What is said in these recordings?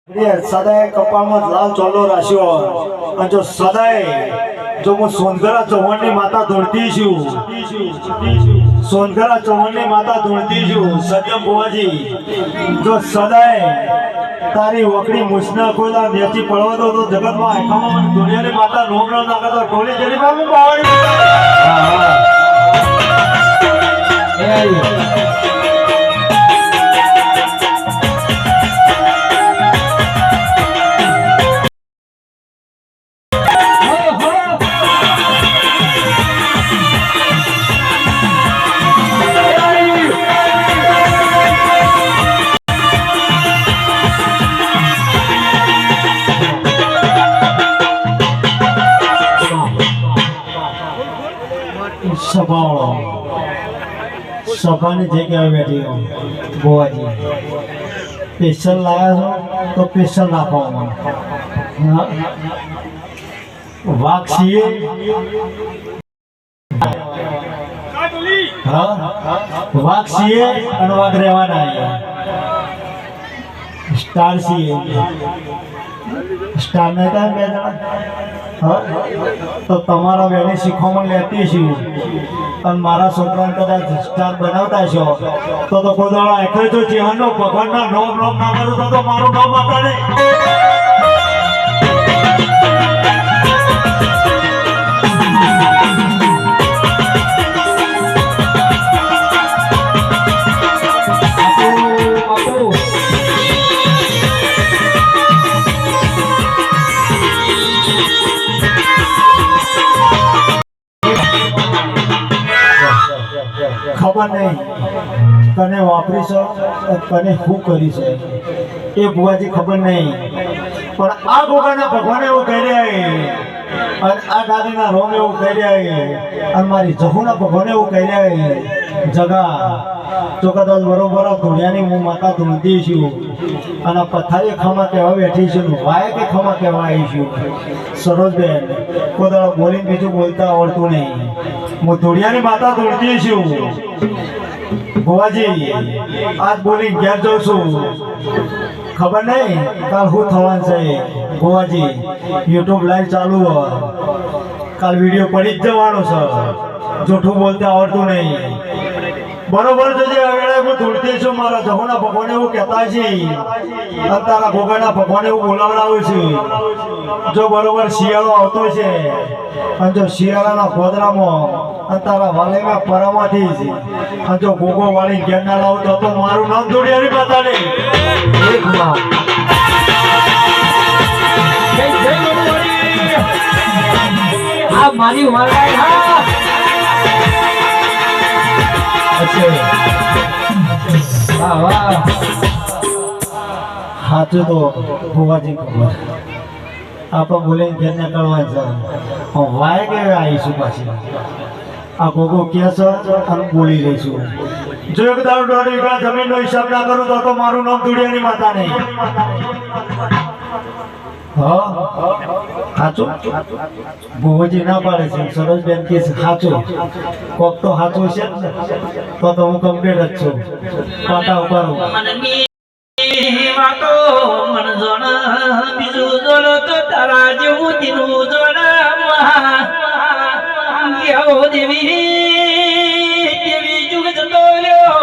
સદાય કપાળમાં લાલ ચોલ્લો રાખ્યો અને જો સદાય જો હું સોનગરા ચૌહાણની માતા ધૂળતી છું, સોનગરા ચૌહાણની માતા ધૂળતી છું સત્યમ ભુવાજી, જો સદાય તારી વકડી મુસના કોઈલા નેચી પડવો તો જગતમાં આખામાં મને દુનિયાની માતા નોમ ન નાખતો ટોળી જેની બાબુ બાવળી સભાની જગ્યાએ બેઠી ભુવાજી સ્પેશિયલ લાયા છો તો સ્પેશિયલ નાખવામાં વાઘ છીએ વાઘ છીએ અને વાઘ રહેવાના સ્ટાર છીએ સ્ટાર ને કાંઈ બે જણા તો તમારા બેને શીખવામાં લેતી છીએ અને મારા છોકરાને કદાચ સ્ટાર બનાવતા છો તો કોઈ દાડો આખે જો જીવનનો ભગવાનના નોમ ના કરું તો મારું નામ આપે નહીં. ખબર નહીં કને વાપરી છે કને શું કરી છે એ ભુવાજી ખબર નહીં, પણ આ ગોગાના ભગવાન એવું કહી રહ્યા અને આ ગાદીના રોમ એવું કહી રહ્યા અને મારી જહુના ભગવાન એવું કહી રહ્યા જગા તો કદાચ બરોબર ધૂળિયાની હું માતા ધૂળતી છું અને પથારી ખમા કહેવા બેઠી છું, વાય કે ખમા કહેવા આવી છું. સરોજબેન કોઈ દાડો બોલીને બીજું બોલતા આવડતું નહીં, હું ધૂળિયાની માતા ધૂળતી છું ભુવાજી. આજ બોલી ઘેર જાઉં છું, ખબર નહીં કાલ શું થવાનું છે ભુવાજી. યુટ્યુબ લાઈવ ચાલુ હોય, કાલ વિડીયો પડી જ જવાનો છે, જૂઠું બોલતા આવડતું નહીં. બરોબર જોજે હવે હું ધૂળતી છું, મારા જહોના ભગવાન એવું કહેતા છે અને તારા ભોગાના ભગવાન એવું બોલાવડાવું છું. જો બરોબર શિયાળો આવતો છે અને જો શિયાળાના ગોદરામાં અને તારા વાલેમાં પરામાંથી જ અને જો ગોગો વાળી ઘેર ના લાવતો તો મારું નામ ધૂળિયાની માતા નહીં. આ મારી વાલાય હા સાચું તો ભુવાજી ખબર આપણે બોલીને ઘેર નીકળવાનું છે, વાય કે આવીશું પાછી આ ગોગો કે છે અને બોલી રહીશું. જો એક દારૂ દોઢ વીઘા જમીનનો હિસાબ ના કરું તો મારું નામ ધૂળિયાની માતા નહીં. સાચું ભુવાજી ના પાડે છે, સરોજબેન કે સાચું કોક તો સાચું છે તો હું કમ્પ્લીટ જ છું. પાટા ઉપાડું વાતો મન જોણ બીજું જોણ તો તારા જેવું દીનું જોણ દેવી દેવી જુગ જતો લ્યો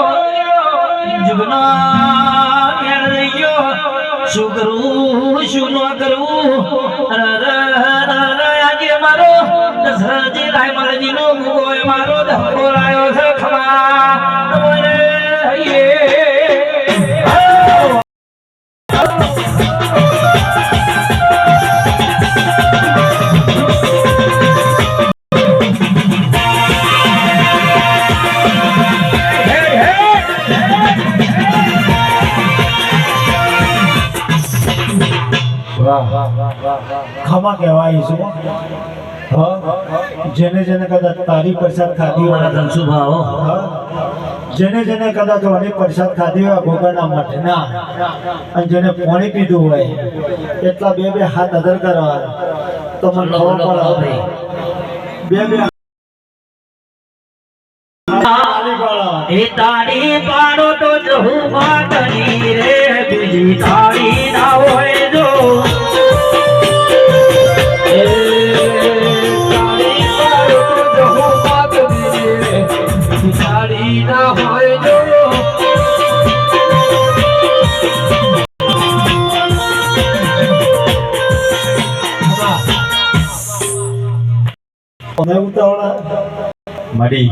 જુગનો મેળ રહી ગયો, શું કરું શું ન કરું આજે મારો દશરથજી લાય મારજીનો મુગો મારો ધક્કો લાયો છે ખમા ખમા કહેવાય છે. જેને જેને કદાચ તારી પ્રસાદ ખાધી હોય, જેને જેને કદાચ ઓની પ્રસાદ ખાધી હોય ગોગાના મઠના અને જેને પાણી પીધું હોય એટલા બે બે હાથ અદર કરવા તો મને ખબર પડે બે બે એ તાળી પાડો તો જહુ માતની રે બીજી તાળી ના હોય તમે ઉતાવળા મરી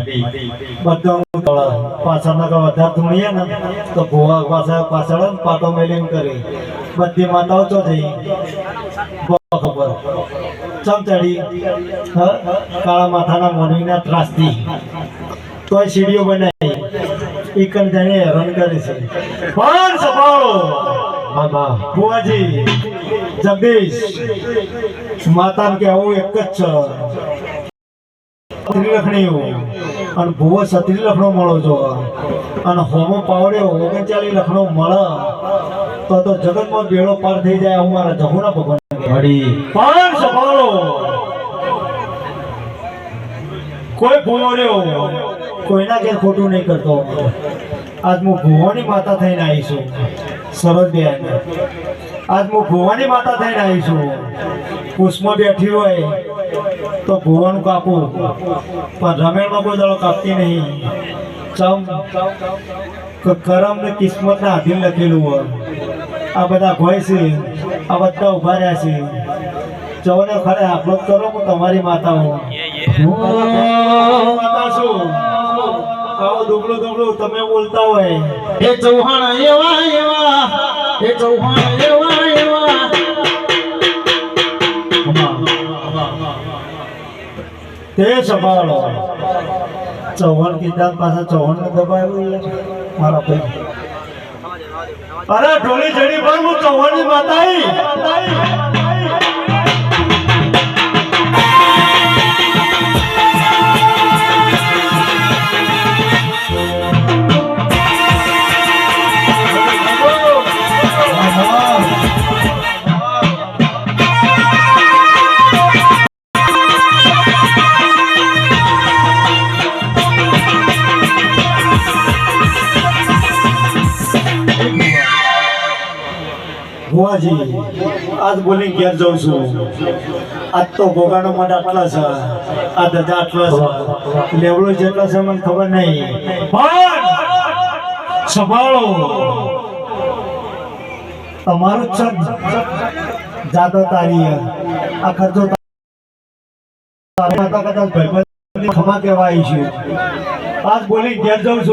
બધા ઉતાવળા પાછળના કા વધારે ધૂણીએ ને તો ભૂવા પાછળ પાટો મેલીને કરે બધી માતાઓ તો જઈ ખબર ચમચડી કાળા માથાના મોનવીના ત્રાસથી તોય સીડીઓ બનાવી એકન જાણે હેરાન કરે છે પણ સભાળો મામા ભુવાજી જગદીશ માતાને કે આવું એક જ છે સત્રી લખણીઓ અને ભુવો સત્રી લખણો મળો છો અને હોમો પાવડ્યો 39 લખણો મળે તો જગતમાં બેડો પાર થઈ જાય હું મારા જહુના ભગવાન મરી પણ સભાળો કોઈ ભૂવો રહ્યો કોઈના ઘેર ખોટું નહીં કરતો આજ હું ભુવાની માતા થઈને આવી છું સરસબેન આજ હું ભુવાની માતા થઈને આવી છું પુષ્પમાં બેઠી હોય તો ભુવાનું કાપું પણ રમેણમાં કોઈ દડો કાપતી નહીં ચમ કરમ ને કિસ્મત ના આધીન લખેલું હોય આ બધા ભય છે આ બધા ઉભા રહ્યા છે ચૌને ખરે આપણો જ કરો હું તમારી માતા હું માતા છું આવો દુબળું દુબળું તમે બોલતા હોય એ ચૌહાણ એવા એવા એ ચૌહાણ એવા એવા તે સંભાળો ચૌહાણ કીધા પાછા ચૌહાણ ને દબાવ્યું મારા ભાઈ અરે ઢોલી જડી પર હું ચૌહાણની માતા ભુવાજી આજ બોલી ઘેર જાઉં છું આજ તો ભોગાનો માટે આટલા છે આ દાદા આટલા છે લેવડો જેટલા છે મને ખબર નહીં પણ સંભાળો તમારું જ છે જાતો તારી આ ખર્ચો તારી માતા કદાચ ભાઈબંધ ખમા કહેવા આવી છું આજ બોલી ઘેર જાઉં છું